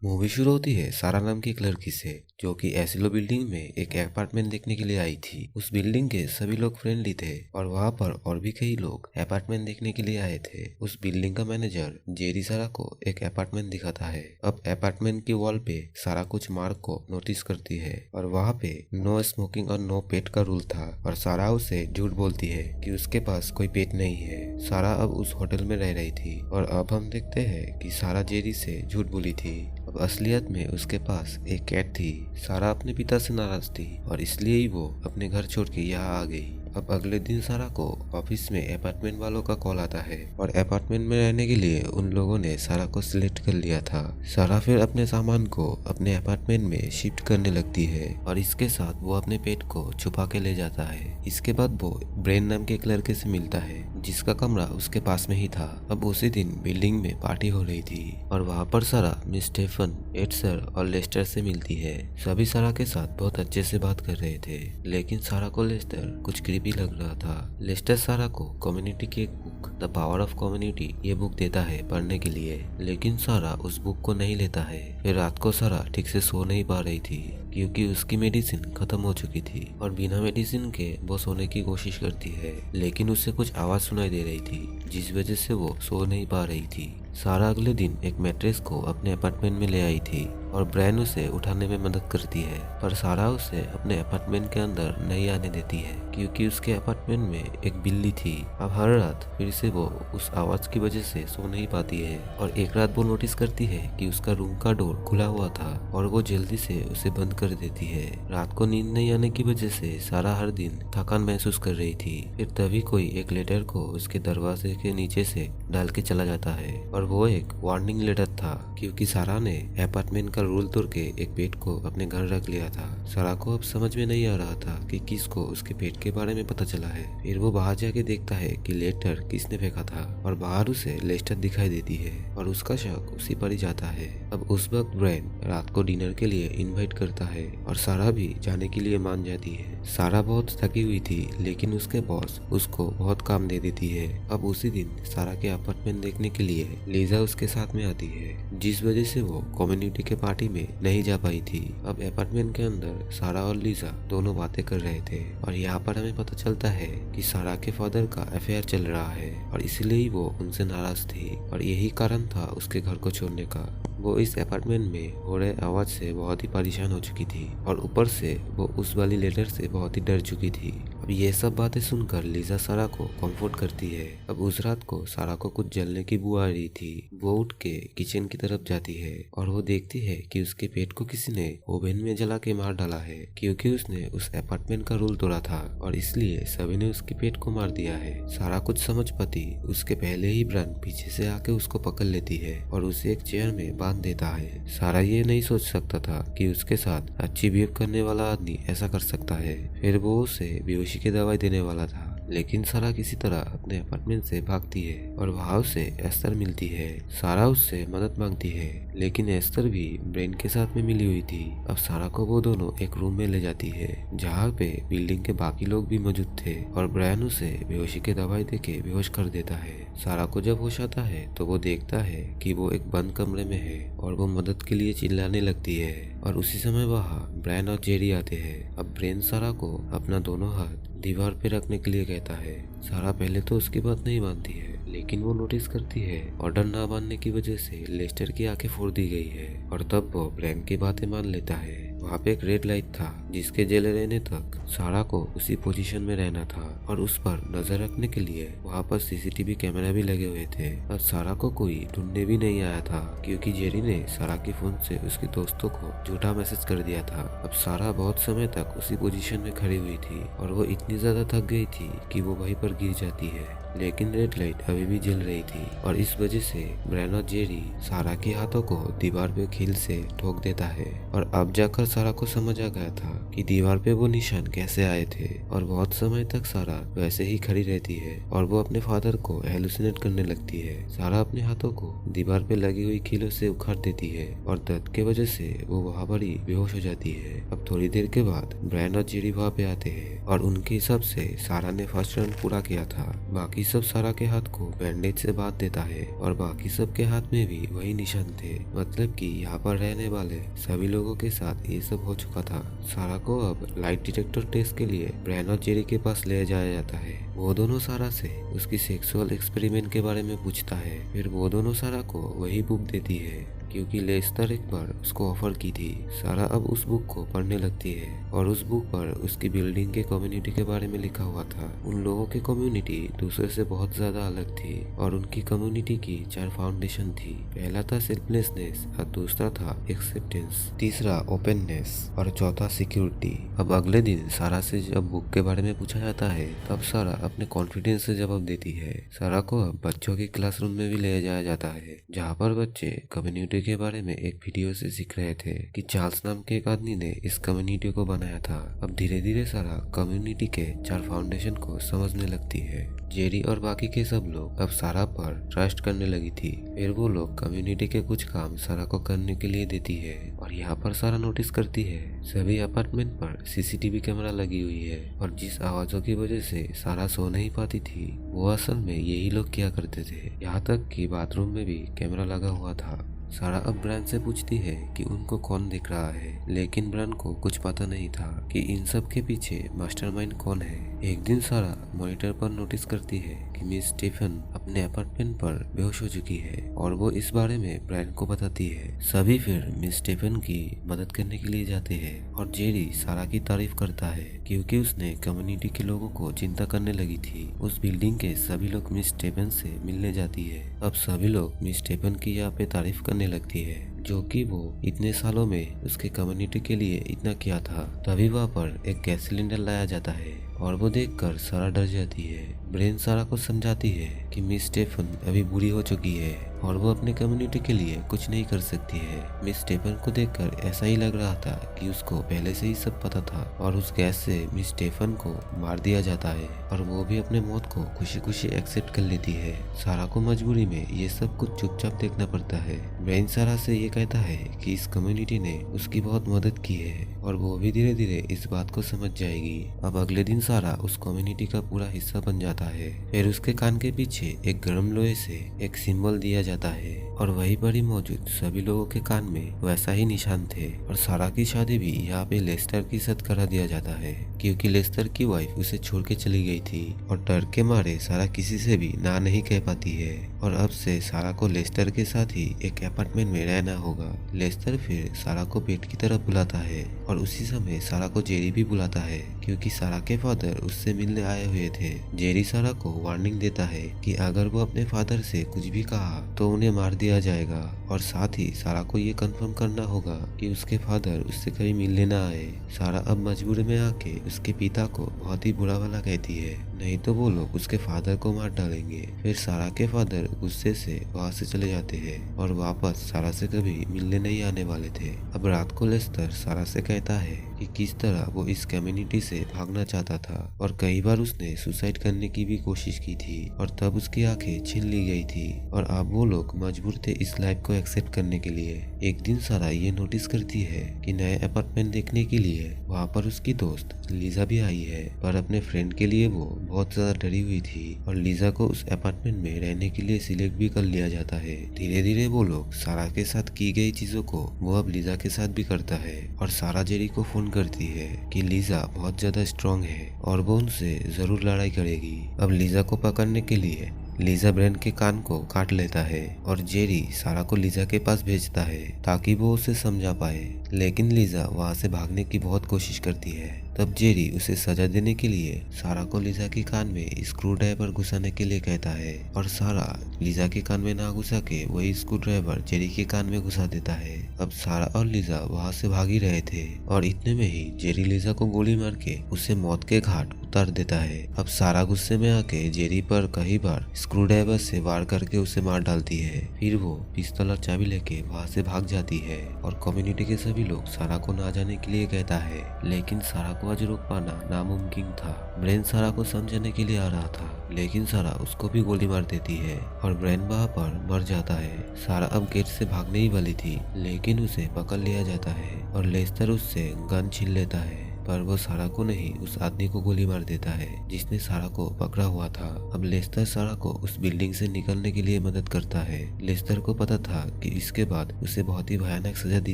Movie शुरू होती है सारा नाम की एक लड़की से जो कि एसिलो बिल्डिंग में एक अपार्टमेंट देखने के लिए आई थी। उस बिल्डिंग के सभी लोग फ्रेंडली थे और वहाँ पर और भी कई लोग अपार्टमेंट देखने के लिए आए थे। उस बिल्डिंग का मैनेजर जेरी सारा को एक अपार्टमेंट दिखाता है। अब अपार्टमेंट की वॉल पे सारा कुछ मार्क को नोटिस करती है और वहाँ पे नो स्मोकिंग और नो पेट का रूल था और सारा उसे झूठ बोलती है कि उसके पास कोई पेट नहीं है। सारा अब उस होटल में रह रही थी और अब हम देखते हैं कि सारा जेरी से झूठ बोली थी। अब असलियत में उसके पास एक कैट थी। सारा अपने पिता से नाराज थी और इसलिए ही वो अपने घर छोड़ के यहाँ आ गई। अब अगले दिन सारा को ऑफिस में अपार्टमेंट वालों का कॉल आता है और अपार्टमेंट में रहने के लिए उन लोगों ने सारा को सिलेक्ट कर लिया था। सारा फिर अपने सामान को अपने अपार्टमेंट में शिफ्ट करने लगती है और इसके साथ वो अपने पेट को छुपा के ले जाता है। इसके बाद वो ब्रेन नाम के एक लड़के से मिलता है जिसका कमरा उसके पास में ही था। अब उसी दिन बिल्डिंग में पार्टी हो रही थी और वहाँ पर सारा मिस स्टेफन, एडसर और लेस्टर से मिलती है। सभी सारा के साथ बहुत अच्छे से बात कर रहे थे लेकिन सारा को लेस्टर कुछ क्रीपी लग रहा था। लेस्टर सारा को कम्युनिटी की एक book the power of community ये बुक देता है पढ़ने के लिए, लेकिन सारा उस बुक को नहीं लेता है। फिर रात को सारा ठीक से सो नहीं पा रही थी क्योंकि उसकी मेडिसिन खत्म हो चुकी थी और बिना मेडिसिन के वो सोने की कोशिश करती है लेकिन उसे कुछ आवाज सुनाई दे रही थी जिस वजह से वो सो नहीं पा रही थी। सारा अगले दिन एक मैट्रेस को अपने अपार्टमेंट में ले आई थी और ब्रैन उसे उठाने में मदद करती है, पर सारा उसे अपने अपार्टमेंट के अंदर नहीं आने देती है क्योंकि उसके अपार्टमेंट में एक बिल्ली थी। अब हर रात फिर से वो उस आवाज की वजह से सो नहीं पाती है और एक रात वो नोटिस करती है कि उसका रूम का डोर खुला हुआ था और वो जल्दी से उसे बंद कर देती है। रात को नींद नहीं आने की वजह से सारा हर दिन थकान महसूस कर रही थी। फिर तभी कोई एक लेटर को उसके दरवाजे के नीचे से डाल के चला जाता है और वो एक वार्निंग लेटर था क्योंकि सारा ने अपार्टमेंट का रूल तोड़ के एक पेट को अपने घर रख लिया था। सारा को अब समझ में नहीं आ रहा था कि किसको उसके पेट के बारे में पता चला है। फिर वो बाहर जाके देखता है कि लेटर किसने फेंका था और बाहर उसे लेस्टर दिखाई देती है और उसका शक उसी पर ही जाता है। अब उस वक्त ब्रैन रात को डिनर के लिए इनवाइट करता है और सारा भी जाने के लिए मान जाती है। सारा बहुत थकी हुई थी लेकिन उसके बॉस उसको बहुत काम दे देती है। अब उसी दिन सारा के अपार्टमेंट देखने के लिए लीजा उसके साथ में आती है जिस वजह से वो कम्युनिटी के पार्टी में नहीं जा पाई थी। अब अपार्टमेंट के अंदर सारा और लीजा दोनों बातें कर रहे थे और यहाँ पर हमें पता चलता है कि सारा के फादर का अफेयर चल रहा है और इसलिए ही वो उनसे नाराज थी और यही कारण था उसके घर को छोड़ने का। वो इस अपार्टमेंट में हो रहे आवाज से बहुत ही परेशान हो चुकी थी और ऊपर से वो उस वाली लेटर से बहुत ही डर चुकी थी। अब ये सब बातें सुनकर लीजा सारा को कंफर्ट करती है। अब उस रात को सारा को कुछ जलने की बू आ रही थी। वो उठ के किचन की तरफ जाती है और वो देखती है कि उसके पेट को किसी ने ओवन में जला के मार डाला है क्योंकि उसने उस अपार्टमेंट का रूल तोड़ा था और इसलिए सभी ने उसके पेट को मार दिया है। सारा कुछ समझ पाती उसके पहले ही ब्रैन पीछे से आके उसको पकड़ लेती है और उसे एक चेयर में बांध देता है। सारा ये नहीं सोच सकता था कि उसके साथ अच्छी बिहेव करने वाला आदमी ऐसा कर सकता है। फिर वो उसे बेहोशी की दवाई देने वाला था लेकिन सारा किसी तरह अपने अपार्टमेंट से भागती है और वहाँ उसे एस्तर मिलती है। सारा उससे मदद मांगती है लेकिन एस्तर भी ब्रेन के साथ में मिली हुई थी। अब सारा को वो दोनों एक रूम में ले जाती है जहाँ पे बिल्डिंग के बाकी लोग भी मौजूद थे और ब्रायन उसे बेहोशी की दवाई देके बेहोश कर देता है। सारा को जब होश आता है तो वो देखता है कि वो एक बंद कमरे में है और वो मदद के लिए चिल्लाने लगती है और उसी समय वहाँ ब्रायन और जेरी आते हैं। अब ब्रेन सारा को अपना दोनों हाथ दीवार पे रखने के लिए कहता है। सारा पहले तो उसकी बात नहीं मानती है लेकिन वो नोटिस करती है ऑर्डर ना मानने की वजह से लेस्टर की आंखें फोड़ दी गई है और तब वो ब्रैन की बातें मान लेता है। वहाँ पे एक रेड लाइट था जिसके जले रहने तक सारा को उसी पोजीशन में रहना था और उस पर नजर रखने के लिए वहाँ पर सीसीटीवी कैमरा भी लगे हुए थे। अब सारा को कोई ढूंढने भी नहीं आया था क्योंकि जेरी ने सारा के फोन से उसके दोस्तों को झूठा मैसेज कर दिया था। अब सारा बहुत समय तक उसी पोजीशन में खड़ी हुई थी और वो इतनी ज्यादा थक गई थी कि वो वहीं पर गिर जाती है लेकिन रेड लाइट अभी भी जल रही थी और इस वजह से ब्रैन और जेरी सारा के हाथों को दीवार पे कील से ठोक देता है और अब जाकर सारा को समझ आ गया था कि दीवार पे वो निशान कैसे आए थे और बहुत समय तक सारा वैसे ही खड़ी रहती है और वो अपने फादर को हेलुसिनेट करने लगती है। सारा अपने हाथों को दीवार पे लगी हुई कीलों से उखाड़ देती है और दर्द के वजह से वो वहाँ पर ही बेहोश हो जाती है। अब थोड़ी देर के बाद ब्रायन और जेरी वहाँ पे आते हैं और उनके हिसाब से सारा ने फर्स्ट राउंड पूरा किया था। बाकी सब सारा के हाथ को बैंडेज से बांध देता है और बाकी सब के हाथ में भी वही निशान थे, मतलब कि यहाँ पर रहने वाले सभी लोगों के साथ ये सब हो चुका था। सारा को अब लाइट डिटेक्टर टेस्ट के लिए ब्रायन और जेरी के पास ले जाया जाता है। वो दोनों सारा से उसकी सेक्सुअल एक्सपेरिमेंट के बारे में पूछता है। फिर वो दोनों सारा को वही बुक देती है क्योंकि लेस्टर एक बार उसको ऑफर की थी। सारा अब उस बुक को पढ़ने लगती है और उस बुक पर उसकी बिल्डिंग के कम्युनिटी के बारे में लिखा हुआ था। उन लोगों की कम्युनिटी दूसरे से बहुत ज्यादा अलग थी और उनकी कम्युनिटी की 4 फाउंडेशन थी। पहला था सेल्फलेसनेस और दूसरा था एक्सेप्टेंस, तीसरा ओपननेस और चौथा सिक्योरिटी। अब अगले दिन सारा से जब बुक के बारे में पूछा जाता है तब सारा अपने कॉन्फिडेंस से जवाब देती है। सारा को अब बच्चों के क्लासरूम में भी ले जाया जाता है जहाँ पर बच्चे कम्युनिटी के बारे में एक वीडियो से सीख रहे थे कि चार्ल्स नाम के एक आदमी ने इस कम्युनिटी को बनाया था। अब धीरे धीरे सारा कम्युनिटी के 4 फाउंडेशन को समझने लगती है। जेरी और बाकी के सब लोग अब सारा पर ट्रस्ट करने लगी थी। फिर वो लोग कम्युनिटी के कुछ काम सारा को करने के लिए देती है और यहाँ पर सारा नोटिस करती है सभी अपार्टमेंट पर सीसीटीवी कैमरा लगी हुई है और जिस आवाजों की वजह से सारा सो नहीं पाती थी वो असल में यही लोग किया करते थे। यहाँ तक कि बाथरूम में भी कैमरा लगा हुआ था। सारा अब ब्रायन से पूछती है कि उनको कौन देख रहा है, लेकिन ब्रायन को कुछ पता नहीं था कि इन सब के पीछे मास्टरमाइंड कौन है। एक दिन सारा मॉनिटर पर नोटिस करती है कि मिस स्टीफन अपने अपार्टमेंट पर बेहोश हो चुकी है और वो इस बारे में ब्रायन को बताती है। सभी फिर मिस स्टीफन की मदद करने के लिए जाते हैं और जेरी सारा की तारीफ करता है क्योंकि उसने कम्युनिटी के लोगों को चिंता करने लगी थी। उस बिल्डिंग के सभी लोग मिस स्टीफन से मिलने जाती है। अब सभी लोग मिस स्टीफन की यहाँ पे तारीफ करने लगती है जो कि वो इतने सालों में उसके कम्युनिटी के लिए इतना किया था। तभी वहाँ पर एक गैस सिलेंडर लाया जाता है और वो देखकर सारा डर जाती है। ब्रेन सारा को समझाती है कि मिस स्टेफन अभी बुरी हो चुकी है और वो अपने कम्युनिटी के लिए कुछ नहीं कर सकती है। मिस स्टेफन को देखकर ऐसा ही लग रहा था कि उसको पहले से ही सब पता था और उस गैस से मिस स्टेफन को मार दिया जाता है और वो भी अपने मौत को खुशी खुशी एक्सेप्ट कर लेती है। सारा को मजबूरी में ये सब कुछ चुपचाप देखना पड़ता है। ब्रेन सारा से ये कहता है कि इस कम्युनिटी ने उसकी बहुत मदद की है और वो भी धीरे धीरे इस बात को समझ जाएगी। अब अगले दिन सारा उस कम्युनिटी का पूरा हिस्सा बन जाता है। फिर उसके कान के पीछे एक गर्म लोहे से एक सिंबल दिया जाता है और वहीं पर ही मौजूद सभी लोगों के कान में वैसा ही निशान थे और सारा की शादी भी यहाँ पे लेस्टर के साथ करा दिया जाता है क्योंकि लेस्टर की वाइफ उसे छोड़ के चली गई थी और डर के मारे सारा किसी से भी ना नहीं कह पाती है और अब से सारा को लेस्टर के साथ ही एक अपार्टमेंट में रहना होगा। लेस्टर फिर सारा को पेट की तरफ बुलाता है और उसी समय सारा को जेरी भी बुलाता है क्योंकि सारा के फादर उससे मिलने आए हुए थे। जेरी सारा को वार्निंग देता है कि अगर वो अपने फादर से कुछ भी कहा तो उन्हें मार दिया जाएगा और साथ ही सारा को ये कंफर्म करना होगा कि उसके फादर उससे कभी मिलने ना आए। सारा अब मजबूरी में आके उसके पिता को बहुत ही बुरा भला कहती है, नहीं तो वो लोग उसके फादर को मार डालेंगे। फिर सारा के फादर गुस्से से वहाँ से चले जाते हैं और वापस सारा से कभी मिलने नहीं आने वाले थे। अब रात को लेस्टर सारा से कहता है कि किस तरह वो इस कम्युनिटी से भागना चाहता था और कई बार उसने सुसाइड करने की भी कोशिश की थी और तब उसकी आंखें छीन ली गई थी और अब वो लोग मजबूर थे इस लाइफ को एक्सेप्ट करने के लिए। एक दिन सारा ये नोटिस करती है कि नए अपार्टमेंट देखने के लिए वहाँ पर उसकी दोस्त लीजा भी आई है, पर अपने फ्रेंड के लिए वो बहुत ज्यादा डरी हुई थी और लीजा को उस अपार्टमेंट में रहने के लिए सिलेक्ट भी कर लिया जाता है। धीरे धीरे वो लोग सारा के साथ की गई चीजों को वो अब लीजा के साथ भी करता है और सारा जेरी को फोन करती है कि लीजा बहुत ज्यादा स्ट्रांग है और वो उनसे जरूर लड़ाई करेगी। अब लीजा को पकड़ने के लिए लीजा ब्रेन के कान को काट लेता है और जेरी सारा को लीजा के पास भेजता है ताकि वो उसे समझा पाए, लेकिन लीजा वहाँ से भागने की बहुत कोशिश करती है। तब जेरी उसे सजा देने के लिए सारा को लिजा के कान में स्क्रू ड्राइवर घुसाने के लिए कहता है और सारा लिजा के कान में ना घुसा के वही स्क्रू ड्राइवर जेरी के कान में घुसा देता है। अब सारा और लिजा वहाँ से भाग ही रहे थे और इतने में ही जेरी लिजा को गोली मार के उसे मौत के घाट उतार देता है। अब सारा गुस्से में आके जेरी पर कई बार स्क्रू ड्राइवर से वार करके उसे मार डालती है। फिर वो पिस्तौल और चाबी लेके वहाँ से भाग जाती है और कम्युनिटी के सभी लोग सारा को ना जाने के लिए कहता है, लेकिन सारा को आज रोक पाना नामुमकिन था। ब्रेन सारा को समझाने के लिए आ रहा था, लेकिन सारा उसको भी गोली मार देती है और ब्रेन वहाँ पर मर जाता है। सारा अब गेट से भागने ही वाली थी, लेकिन उसे पकड़ लिया जाता है और लेस्टर उससे गन छीन लेता है, पर वो सारा को नहीं उस आदमी को गोली मार देता है जिसने सारा को पकड़ा हुआ था। अब लेस्टर सारा को उस बिल्डिंग से निकलने के लिए मदद करता है। लेस्टर को पता था कि इसके बाद उसे बहुत ही भयानक सजा दी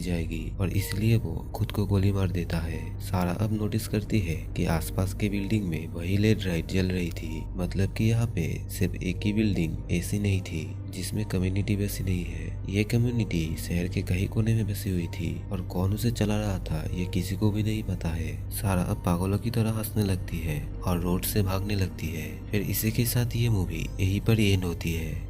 जाएगी और इसलिए वो खुद को गोली मार देता है। सारा अब नोटिस करती है कि आसपास के बिल्डिंग में वही लेड लाइट जल रही थी, मतलब कि यहाँ पे सिर्फ एक ही बिल्डिंग ऐसी नहीं थी जिसमें कम्युनिटी बसी नहीं है। ये कम्युनिटी शहर के कहीं कोने में बसी हुई थी और कौन उसे चला रहा था ये किसी को भी नहीं पता है। सारा अब पागलों की तरह हंसने लगती है और रोड से भागने लगती है। फिर इसी के साथ ये मूवी यहीं पर एंड होती है।